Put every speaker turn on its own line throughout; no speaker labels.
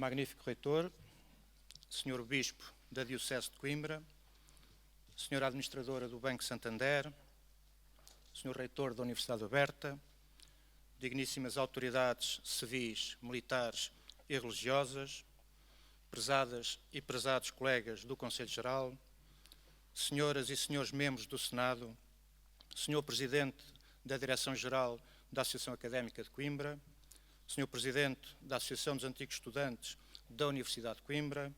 magnífico reitor, Sr. Bispo da Diocese de Coimbra, Sra. Administradora do Banco Santander, Sr. Reitor da Universidade Aberta, digníssimas autoridades civis, militares e religiosas, prezadas e prezados colegas do Conselho Geral, senhoras e senhores membros do Senado, Sr. Presidente da Direção-Geral da Associação Académica de Coimbra, Sr. Presidente da Associação dos Antigos Estudantes da Universidade de Coimbra,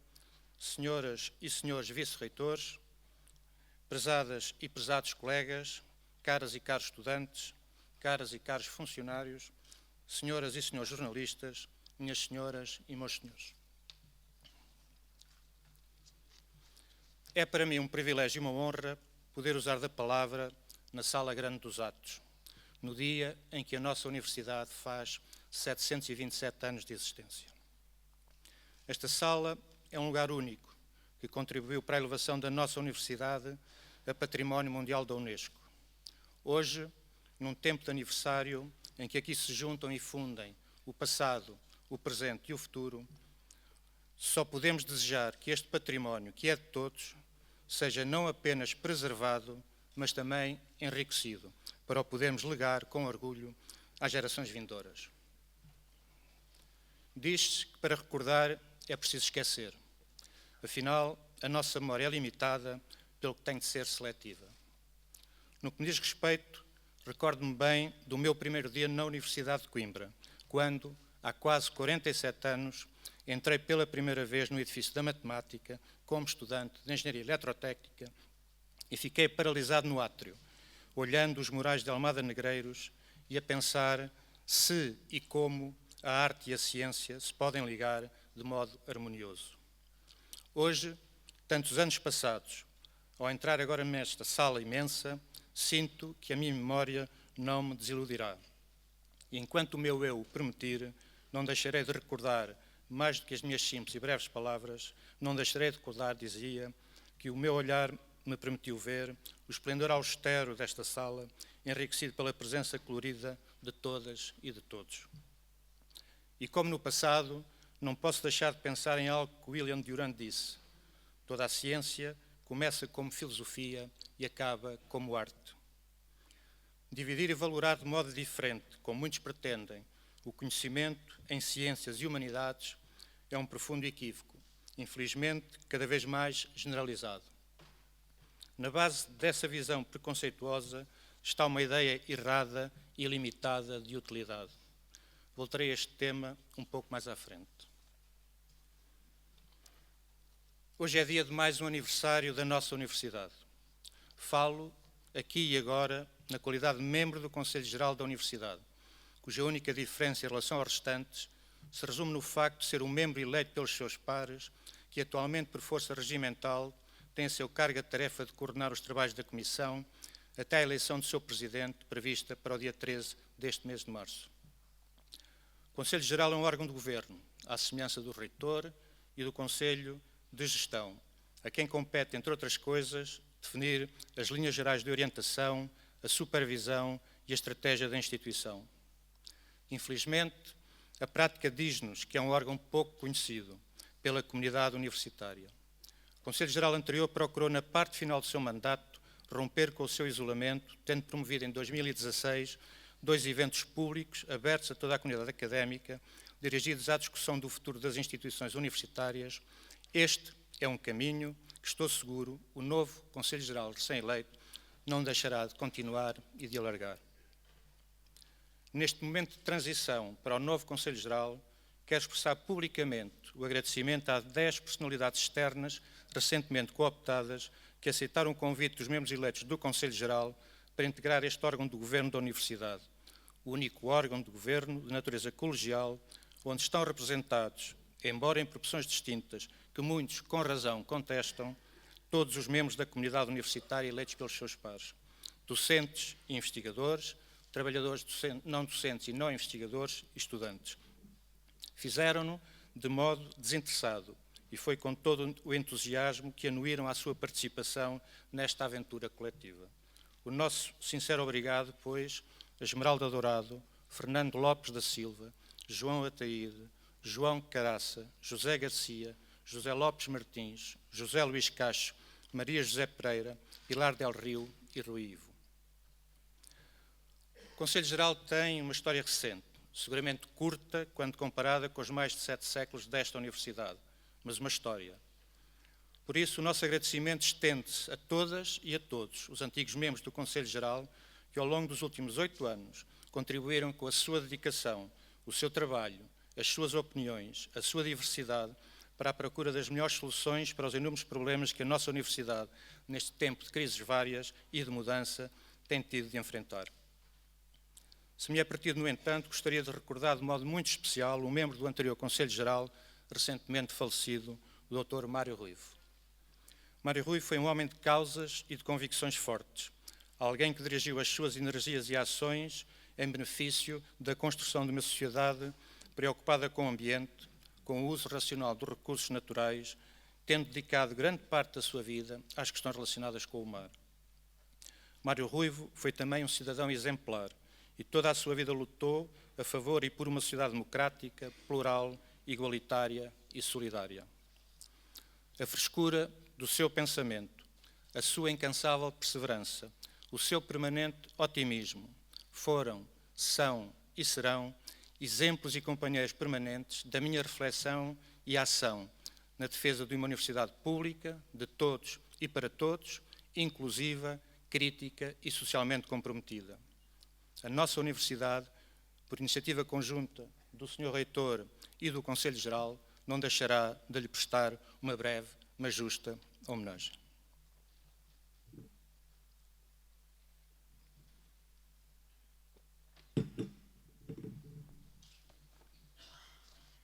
senhoras e senhores vice-reitores, prezadas e prezados colegas, caras e caros estudantes, caras e caros funcionários, senhoras e senhores jornalistas, minhas senhoras e meus senhores. É para mim um privilégio e uma honra poder usar da palavra na Sala Grande dos Atos, no dia em que a nossa Universidade faz 727 anos de existência. Esta sala é um lugar único que contribuiu para a elevação da nossa Universidade a Património Mundial da Unesco. Hoje, num tempo de aniversário em que aqui se juntam e fundem o passado, o presente e o futuro, só podemos desejar que este património, que é de todos, seja não apenas preservado, mas também enriquecido, para o podermos legar com orgulho às gerações vindouras. Diz-se que para recordar é preciso esquecer. Afinal, a nossa memória é limitada, pelo que tem de ser seletiva. No que me diz respeito, recordo-me bem do meu primeiro dia na Universidade de Coimbra, quando, há quase 47 anos, entrei pela primeira vez no edifício da Matemática como estudante de Engenharia Eletrotécnica e fiquei paralisado no átrio, olhando os murais de Almada Negreiros e a pensar se e como a arte e a ciência se podem ligar de modo harmonioso. Hoje, tantos anos passados, ao entrar agora nesta sala imensa, sinto que a minha memória não me desiludirá. E enquanto o meu eu o permitir, não deixarei de recordar, mais do que as minhas simples e breves palavras, não deixarei de recordar, dizia, que o meu olhar me permitiu ver o esplendor austero desta sala, enriquecido pela presença colorida de todas e de todos. E como no passado, não posso deixar de pensar em algo que William Durant disse: toda a ciência começa como filosofia e acaba como arte. Dividir e valorar de modo diferente, como muitos pretendem, o conhecimento em ciências e humanidades é um profundo equívoco, infelizmente cada vez mais generalizado. Na base dessa visão preconceituosa está uma ideia errada e limitada de utilidade. Voltarei a este tema um pouco mais à frente. Hoje é dia de mais um aniversário da nossa Universidade. Falo, aqui e agora, na qualidade de membro do Conselho Geral da Universidade, cuja única diferença em relação aos restantes se resume no facto de ser um membro eleito pelos seus pares, que atualmente, por força regimental, tem a seu cargo a tarefa de coordenar os trabalhos da Comissão até a eleição do seu Presidente, prevista para o dia 13 deste mês de março. O Conselho Geral é um órgão de governo, à semelhança do Reitor e do Conselho de Gestão, a quem compete, entre outras coisas, definir as linhas gerais de orientação, a supervisão e a estratégia da instituição. Infelizmente, a prática diz-nos que é um órgão pouco conhecido pela comunidade universitária. O Conselho Geral anterior procurou, na parte final do seu mandato, romper com o seu isolamento, tendo promovido em 2016 dois eventos públicos abertos a toda a comunidade académica, dirigidos à discussão do futuro das instituições universitárias. Este é um caminho que, estou seguro, o novo Conselho Geral recém-eleito não deixará de continuar e de alargar. Neste momento de transição para o novo Conselho Geral, quero expressar publicamente o agradecimento a 10 personalidades externas recentemente cooptadas que aceitaram o convite dos membros eleitos do Conselho Geral para integrar este órgão do Governo da Universidade, o único órgão de governo de natureza colegial, onde estão representados, embora em proporções distintas, que muitos, com razão, contestam, todos os membros da comunidade universitária eleitos pelos seus pares, docentes e investigadores, trabalhadores não docentes e não investigadores e estudantes. Fizeram-no de modo desinteressado e foi com todo o entusiasmo que anuíram à sua participação nesta aventura coletiva. O nosso sincero obrigado, pois, a Esmeralda Dourado, Fernando Lopes da Silva, João Ataíde, João Caraça, José Garcia, José Lopes Martins, José Luís Cacho, Maria José Pereira, Pilar del Rio e Rui Ivo. O Conselho Geral tem uma história recente, seguramente curta quando comparada com os mais de 7 séculos desta universidade, mas uma história. Por isso, o nosso agradecimento estende-se a todas e a todos os antigos membros do Conselho Geral que, ao longo dos últimos 8 anos, contribuíram com a sua dedicação, o seu trabalho, as suas opiniões, a sua diversidade, para a procura das melhores soluções para os inúmeros problemas que a nossa universidade, neste tempo de crises várias e de mudança, tem tido de enfrentar. Se me é permitido, no entanto, gostaria de recordar de modo muito especial um membro do anterior Conselho Geral, recentemente falecido, o Dr. Mário Ruivo. Mário Ruivo foi um homem de causas e de convicções fortes, alguém que dirigiu as suas energias e ações em benefício da construção de uma sociedade preocupada com o ambiente, com o uso racional dos recursos naturais, tendo dedicado grande parte da sua vida às questões relacionadas com o mar. Mário Ruivo foi também um cidadão exemplar e toda a sua vida lutou a favor e por uma sociedade democrática, plural, igualitária e solidária. A frescura do seu pensamento, a sua incansável perseverança, o seu permanente otimismo foram, são e serão exemplos e companheiros permanentes da minha reflexão e ação na defesa de uma universidade pública, de todos e para todos, inclusiva, crítica e socialmente comprometida. A nossa universidade, por iniciativa conjunta do Sr. Reitor e do Conselho Geral, não deixará de lhe prestar uma breve, mas justa homenagem.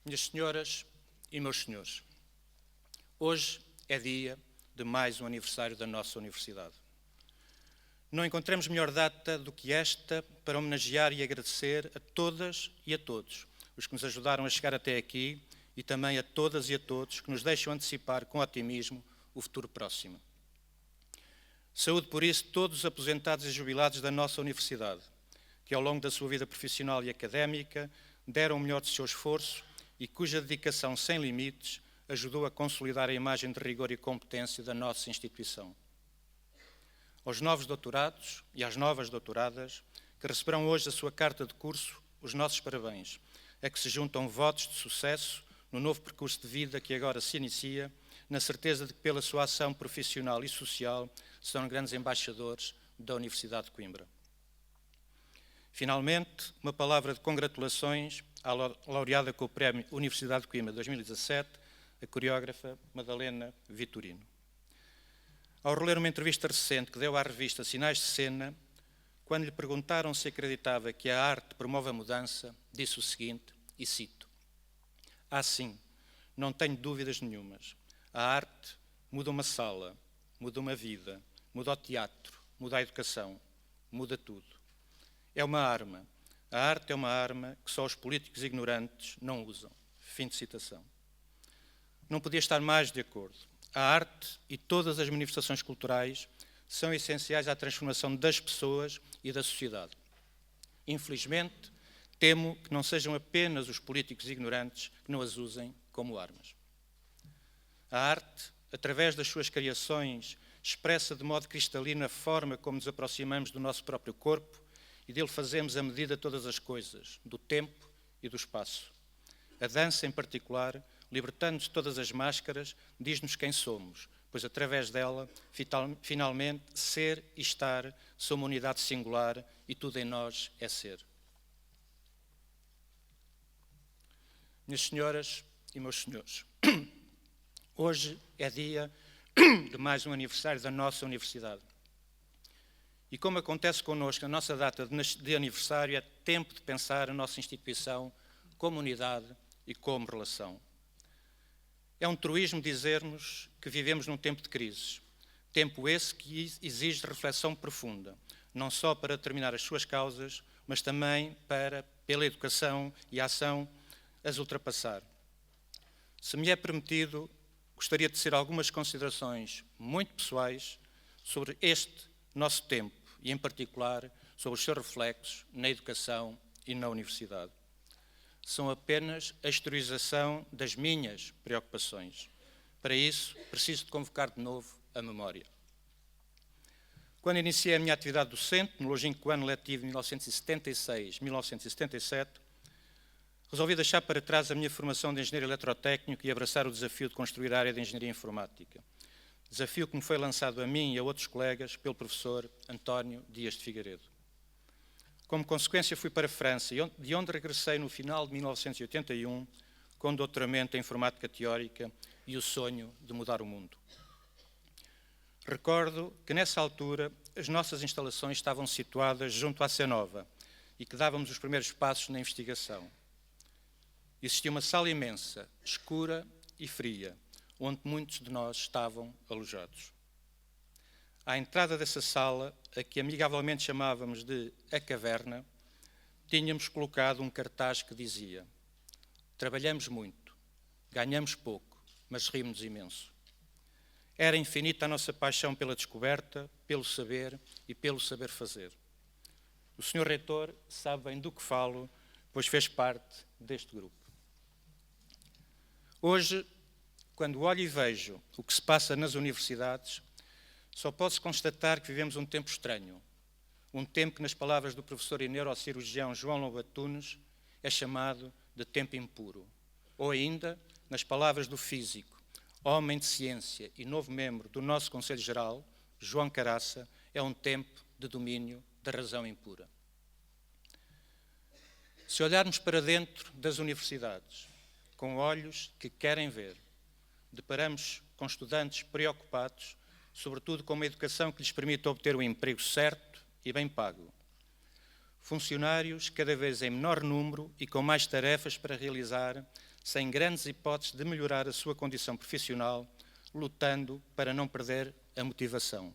Minhas senhoras e meus senhores, hoje é dia de mais um aniversário da nossa universidade. Não encontramos melhor data do que esta para homenagear e agradecer a todas e a todos os que nos ajudaram a chegar até aqui e também a todas e a todos que nos deixam antecipar com otimismo o futuro próximo. Saúde por isso todos os aposentados e jubilados da nossa universidade, que ao longo da sua vida profissional e académica deram o melhor do seu esforço e cuja dedicação sem limites ajudou a consolidar a imagem de rigor e competência da nossa instituição. Aos novos doutorados e às novas doutoradas, que receberão hoje a sua carta de curso, os nossos parabéns, a que se juntam votos de sucesso no novo percurso de vida que agora se inicia, na certeza de que pela sua ação profissional e social serão grandes embaixadores da Universidade de Coimbra. Finalmente, uma palavra de congratulações à laureada com o Prémio Universidade de Coimbra 2017, a coreógrafa Madalena Vitorino. Ao reler uma entrevista recente que deu à revista Sinais de Cena, quando lhe perguntaram se acreditava que a arte promove a mudança, disse o seguinte, e cito: "Ah, sim, não tenho dúvidas nenhumas. A arte muda uma sala, muda uma vida, muda o teatro, muda a educação, muda tudo. É uma arma. A arte é uma arma que só os políticos ignorantes não usam." Fim de citação. Não podia estar mais de acordo. A arte e todas as manifestações culturais são essenciais à transformação das pessoas e da sociedade. Infelizmente, temo que não sejam apenas os políticos ignorantes que não as usem como armas. A arte, através das suas criações, expressa de modo cristalino a forma como nos aproximamos do nosso próprio corpo e dele fazemos a medida de todas as coisas, do tempo e do espaço. A dança, em particular, libertando-nos de todas as máscaras, diz-nos quem somos, pois através dela, finalmente, ser e estar são uma unidade singular e tudo em nós é ser. Minhas senhoras e meus senhores, hoje é dia de mais um aniversário da nossa universidade. E como acontece connosco, a nossa data de aniversário é tempo de pensar a nossa instituição como unidade e como relação. É um truísmo dizermos que vivemos num tempo de crises, tempo esse que exige reflexão profunda, não só para determinar as suas causas, mas também para, pela educação e a ação, as ultrapassar. Se me é permitido, gostaria de tecer algumas considerações muito pessoais sobre este nosso tempo e, em particular, sobre os seus reflexos na educação e na universidade. são apenas a exteriorização das minhas preocupações. Para isso, preciso de convocar de novo a memória. Quando iniciei a minha atividade docente, no longínquo ano letivo de 1976-1977, resolvi deixar para trás a minha formação de engenheiro eletrotécnico e abraçar o desafio de construir a área de engenharia informática. Desafio que me foi lançado a mim e a outros colegas pelo professor António Dias de Figueiredo. Como consequência, fui para a França, de onde regressei no final de 1981, com doutoramento em informática teórica e o sonho de mudar o mundo. Recordo que, nessa altura, as nossas instalações estavam situadas junto à Cenova e que dávamos os primeiros passos na investigação. Existia uma sala imensa, escura e fria, onde muitos de nós estavam alojados. À entrada dessa sala, a que amigavelmente chamávamos de A Caverna, tínhamos colocado um cartaz que dizia: trabalhamos muito, ganhamos pouco, mas rimos imenso. Era infinita a nossa paixão pela descoberta, pelo saber e pelo saber fazer. O Sr. Reitor sabe bem do que falo, pois fez parte deste grupo. Hoje, quando olho e vejo o que se passa nas universidades, só posso constatar que vivemos um tempo estranho. Um tempo que, nas palavras do professor e neurocirurgião João Lombatunes, é chamado de tempo impuro. Ou ainda, nas palavras do físico, homem de ciência e novo membro do nosso Conselho Geral, João Caraça, é um tempo de domínio da razão impura. Se olharmos para dentro das universidades, com olhos que querem ver, deparamos com estudantes preocupados, sobretudo com uma educação que lhes permita obter o emprego certo e bem pago. Funcionários cada vez em menor número e com mais tarefas para realizar, sem grandes hipóteses de melhorar a sua condição profissional, lutando para não perder a motivação.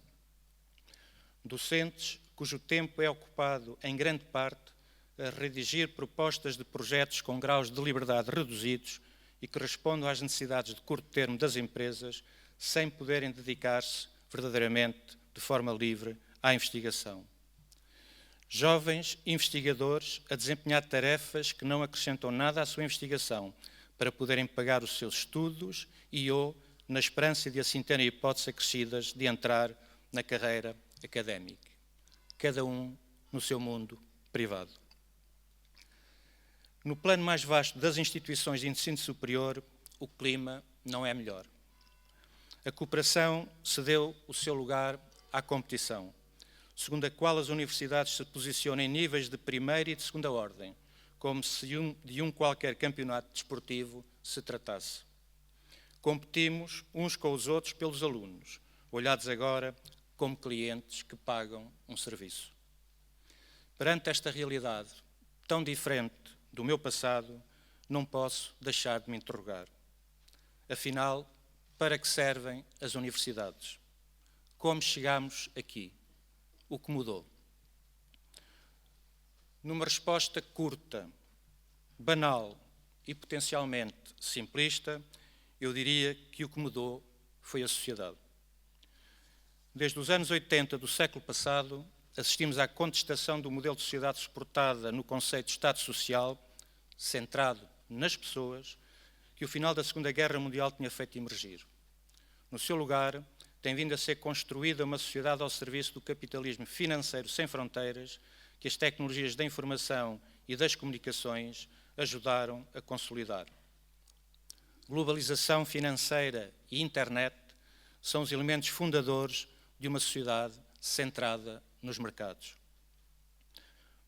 Docentes cujo tempo é ocupado em grande parte a redigir propostas de projetos com graus de liberdade reduzidos e que respondam às necessidades de curto termo das empresas, sem poderem dedicar-se verdadeiramente de forma livre à investigação. Jovens investigadores a desempenhar tarefas que não acrescentam nada à sua investigação para poderem pagar os seus estudos e ou na esperança de assim terem hipóteses acrescidas de entrar na carreira académica. Cada um no seu mundo privado. No plano mais vasto das instituições de ensino superior, o clima não é melhor. A cooperação cedeu o seu lugar à competição, segundo a qual as universidades se posicionam em níveis de primeira e de segunda ordem, como se de um qualquer campeonato desportivo se tratasse. Competimos uns com os outros pelos alunos, olhados agora como clientes que pagam um serviço. Perante esta realidade tão diferente do meu passado, não posso deixar de me interrogar. Afinal, para que servem as universidades? Como chegamos aqui? O que mudou? Numa resposta curta, banal e potencialmente simplista, eu diria que o que mudou foi a sociedade. Desde os anos 80 do século passado, assistimos à contestação do modelo de sociedade suportada no conceito de Estado Social, centrado nas pessoas, que o final da Segunda Guerra Mundial tinha feito emergir. No seu lugar, tem vindo a ser construída uma sociedade ao serviço do capitalismo financeiro sem fronteiras, que as tecnologias da informação e das comunicações ajudaram a consolidar. Globalização financeira e internet são os elementos fundadores de uma sociedade centrada nos mercados.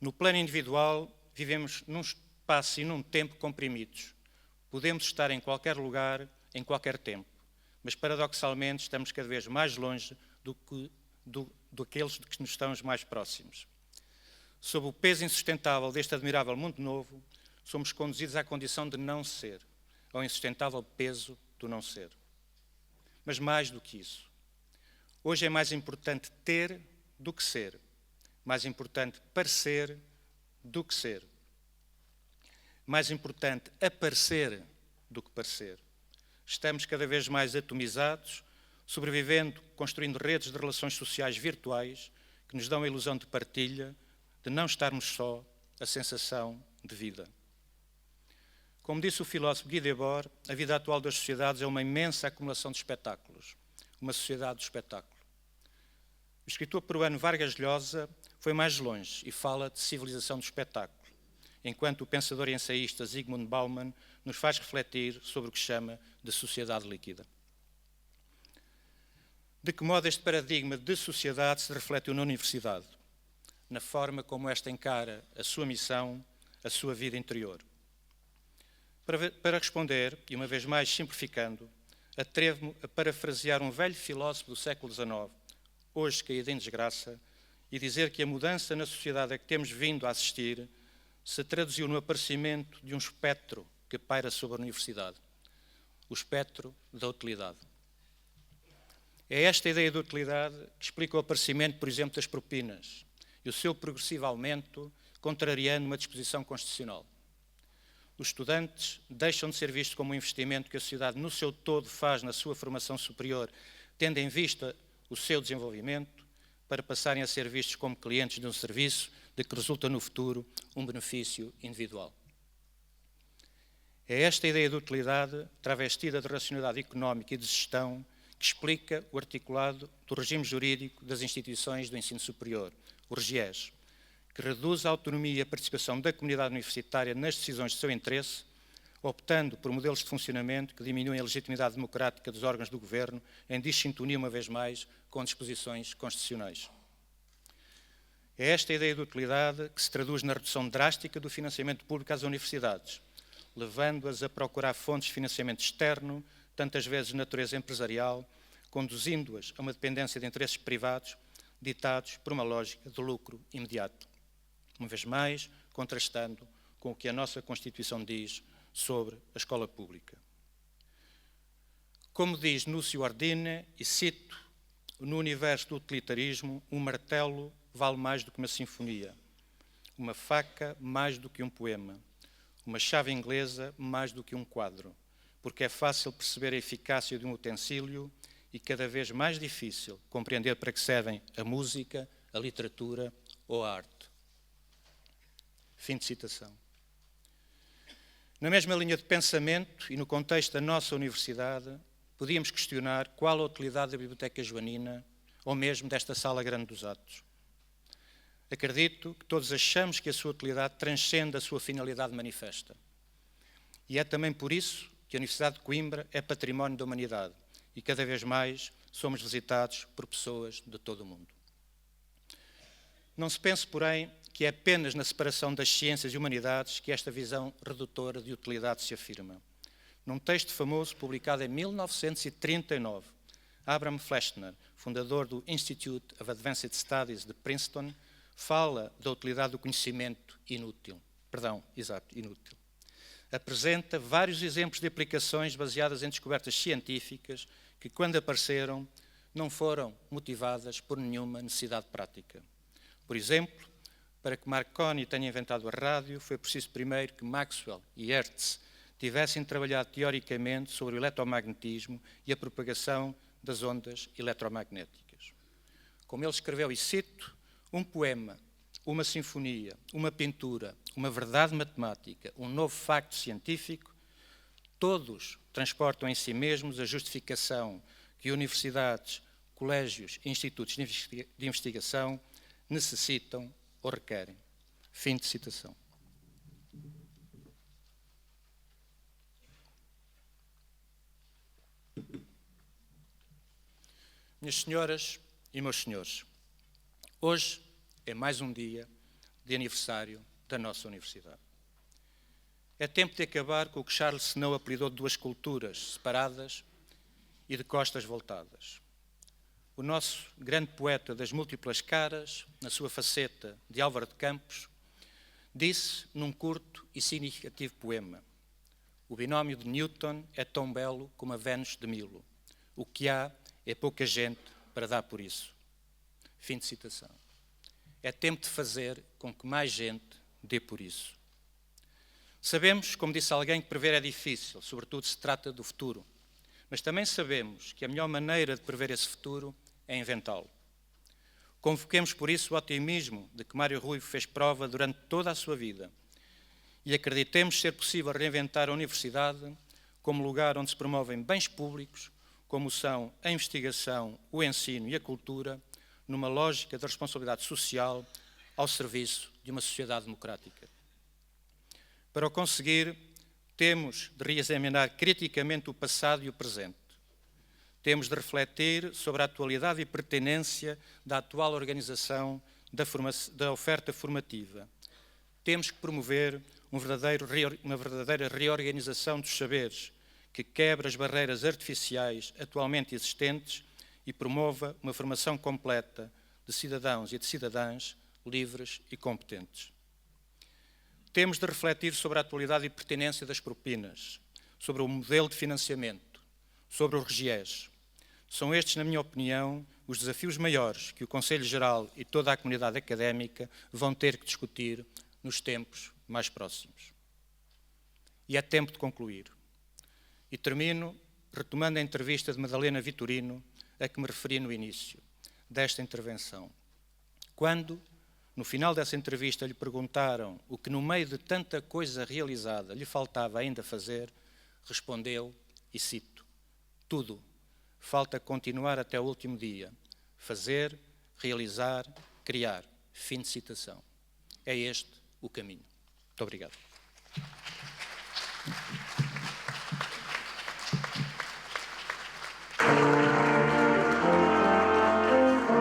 No plano individual, vivemos num espaço e num tempo comprimidos. Podemos estar em qualquer lugar, em qualquer tempo, mas paradoxalmente estamos cada vez mais longe daqueles que nos estão mais próximos. Sob o peso insustentável deste admirável mundo novo, somos conduzidos à condição de não ser, ao insustentável peso do não ser. Mas mais do que isso, hoje é mais importante ter do que ser, mais importante parecer do que ser, mais importante aparecer do que parecer. Estamos cada vez mais atomizados, sobrevivendo, construindo redes de relações sociais virtuais que nos dão a ilusão de partilha, de não estarmos só, a sensação de vida. Como disse o filósofo Guy Debord, a vida atual das sociedades é uma imensa acumulação de espetáculos, uma sociedade do espetáculo. O escritor peruano Vargas Llosa foi mais longe e fala de civilização do espetáculo, enquanto o pensador e ensaísta Zygmunt Bauman nos faz refletir sobre o que chama de sociedade líquida. De que modo este paradigma de sociedade se refletiu na universidade, na forma como esta encara a sua missão, a sua vida interior? Para responder, e uma vez mais simplificando, atrevo-me a parafrasear um velho filósofo do século XIX, hoje caído em desgraça, e dizer que a mudança na sociedade a que temos vindo a assistir se traduziu no aparecimento de um espectro que paira sobre a universidade, o espectro da utilidade. É esta ideia de utilidade que explica o aparecimento, por exemplo, das propinas e o seu progressivo aumento, contrariando uma disposição constitucional. Os estudantes deixam de ser vistos como um investimento que a sociedade no seu todo faz na sua formação superior, tendo em vista o seu desenvolvimento, para passarem a ser vistos como clientes de um serviço de que resulta no futuro um benefício individual. É esta ideia de utilidade, travestida de racionalidade económica e de gestão, que explica o articulado do regime jurídico das instituições do ensino superior, o REGIES, que reduz a autonomia e a participação da comunidade universitária nas decisões de seu interesse, optando por modelos de funcionamento que diminuem a legitimidade democrática dos órgãos do governo, em dissintonia, uma vez mais, com disposições constitucionais. É esta ideia de utilidade que se traduz na redução drástica do financiamento público às universidades, levando-as a procurar fontes de financiamento externo, tantas vezes de natureza empresarial, conduzindo-as a uma dependência de interesses privados, ditados por uma lógica de lucro imediato. Uma vez mais, contrastando com o que a nossa Constituição diz sobre a escola pública. Como diz Núcio Ardine, e cito, no universo do utilitarismo, um martelo vale mais do que uma sinfonia, uma faca mais do que um poema, uma chave inglesa mais do que um quadro, porque é fácil perceber a eficácia de um utensílio e cada vez mais difícil compreender para que servem a música, a literatura ou a arte. Fim de citação. Na mesma linha de pensamento e no contexto da nossa universidade, podíamos questionar qual a utilidade da Biblioteca Joanina ou mesmo desta Sala Grande dos Atos. Acredito que todos achamos que a sua utilidade transcende a sua finalidade manifesta. E é também por isso que a Universidade de Coimbra é património da humanidade e cada vez mais somos visitados por pessoas de todo o mundo. Não se pense, porém, que é apenas na separação das ciências e humanidades que esta visão redutora de utilidade se afirma. Num texto famoso publicado em 1939, Abraham Fleschner, fundador do Institute of Advanced Studies de Princeton, fala da utilidade do conhecimento inútil. Apresenta vários exemplos de aplicações baseadas em descobertas científicas que, quando apareceram, não foram motivadas por nenhuma necessidade prática. Por exemplo, para que Marconi tenha inventado a rádio, foi preciso primeiro que Maxwell e Hertz tivessem trabalhado teoricamente sobre o eletromagnetismo e a propagação das ondas eletromagnéticas. Como ele escreveu, e cito, um poema, uma sinfonia, uma pintura, uma verdade matemática, um novo facto científico, todos transportam em si mesmos a justificação que universidades, colégios e institutos de investigação necessitam ou requerem. Fim de citação. Minhas senhoras e meus senhores, hoje é mais um dia de aniversário da nossa universidade. É tempo de acabar com o que Charles Snow apelidou de duas culturas separadas e de costas voltadas. O nosso grande poeta das múltiplas caras, na sua faceta de Álvaro de Campos, disse num curto e significativo poema: o binómio de Newton é tão belo como a Vênus de Milo. O que há é pouca gente para dar por isso. Fim de citação. É tempo de fazer com que mais gente dê por isso. Sabemos, como disse alguém, que prever é difícil, sobretudo se trata do futuro. Mas também sabemos que a melhor maneira de prever esse futuro é inventá-lo. Convoquemos por isso o otimismo de que Mário Rui fez prova durante toda a sua vida e acreditemos ser possível reinventar a universidade como lugar onde se promovem bens públicos, como são a investigação, o ensino e a cultura, numa lógica de responsabilidade social ao serviço de uma sociedade democrática. Para o conseguir, temos de reexaminar criticamente o passado e o presente. Temos de refletir sobre a atualidade e pertinência da atual organização da oferta formativa. Temos que promover uma verdadeira reorganização dos saberes, que quebre as barreiras artificiais atualmente existentes e promova uma formação completa de cidadãos e de cidadãs livres e competentes. Temos de refletir sobre a atualidade e pertinência das propinas, sobre o modelo de financiamento, sobre os RGEs. São estes, na minha opinião, os desafios maiores que o Conselho Geral e toda a comunidade académica vão ter que discutir nos tempos mais próximos. E é tempo de concluir. E termino retomando a entrevista de Madalena Vitorino, a que me referi no início desta intervenção. Quando, no final dessa entrevista, lhe perguntaram o que, no meio de tanta coisa realizada, lhe faltava ainda fazer, respondeu, e cito, tudo. Falta continuar até o último dia. Fazer, realizar, criar. Fim de citação. É este o caminho. Muito obrigado.